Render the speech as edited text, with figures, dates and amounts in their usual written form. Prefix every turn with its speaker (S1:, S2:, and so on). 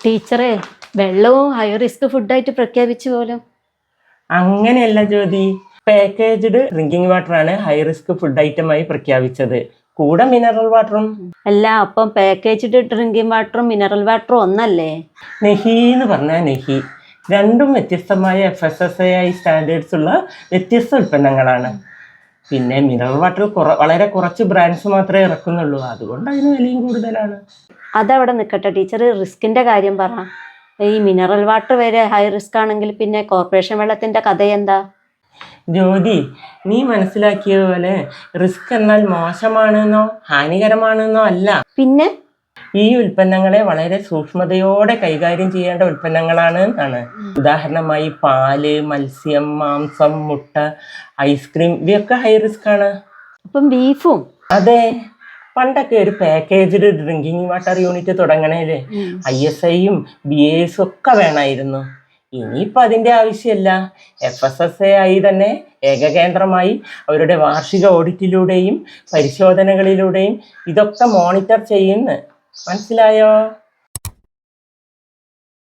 S1: ടീച്ചറെ വെള്ളവും high risk ഫുഡായിട്ട് പ്രഖ്യാപിച്ചു പോലും.
S2: അങ്ങനെയല്ല ജ്യോതി, പാക്കേജ്ഡ് ഡ്രിങ്കിങ് വാട്ടർ ആണ് ഹൈ റിസ്ക് ഫുഡ് ഐറ്റമായി പ്രഖ്യാപിച്ചത്, കൂടെ മിനറൽ വാട്ടറും.
S1: അല്ല, അപ്പം പാക്കേജ്ഡ് ഡ്രിങ്കിങ് വാട്ടറും മിനറൽ വാട്ടറും ഒന്നല്ലേ?
S2: നെഹി എന്ന് പറഞ്ഞാൽ നെഹി, രണ്ടും വ്യത്യസ്തമായ FSSAI സ്റ്റാൻഡേർഡ്സ് ഉള്ള വ്യത്യസ്ത ഉൽപ്പന്നങ്ങളാണ്. പിന്നെ മിനറൽ വാട്ടർ വളരെ കുറച്ച് ബ്രാൻഡ്സ് മാത്രമേ ഇറക്കുന്നുള്ളൂ, അതുകൊണ്ട് അതിന് വിലയും കൂടുതലാണ്.
S1: അതവിടെ നിൽക്കട്ടെ ടീച്ചർ, റിസ്കിന്റെ കാര്യം പറ. ഈ മിനറൽ വാട്ടർ വരെ ഹൈ റിസ്ക് ആണെങ്കിൽ പിന്നെ കോർപ്പറേഷൻ വെള്ളത്തിന്റെ കഥ എന്താ?
S2: ജ്യോതി, നീ മനസ്സിലാക്കിയ പോലെ റിസ്ക് എന്നാൽ മോശമാണെന്നോ ഹാനികരമാണെന്നോ അല്ല.
S1: പിന്നെ
S2: ഈ ഉൽപ്പന്നങ്ങളെ വളരെ സൂക്ഷ്മതയോടെ കൈകാര്യം ചെയ്യേണ്ട ഉൽപ്പന്നങ്ങളാണ് എന്നാണ്. ഉദാഹരണമായി പാല്, മത്സ്യം, മാംസം, മുട്ട, ഐസ്ക്രീം, ഇവയൊക്കെ ഹൈ റിസ്ക് ആണ്.
S1: അപ്പം ബീഫും?
S2: അതെ, പണ്ടൊക്കെ ഒരു പാക്കേജ്ഡ് ഡ്രിങ്കിങ് വാട്ടർ യൂണിറ്റ് തുടങ്ങണേല് ISIയും BAS ഒക്കെ വേണമായിരുന്നു. ഇനിയിപ്പോൾ അതിൻ്റെ ആവശ്യമില്ല. FSSAI തന്നെ ഏകകേന്ദ്രമായി അവരുടെ വാർഷിക ഓഡിറ്റിലൂടെയും പരിശോധനകളിലൂടെയും ഇതൊക്കെ മോണിറ്റർ ചെയ്യുന്നു. മനസ്സിലായോ?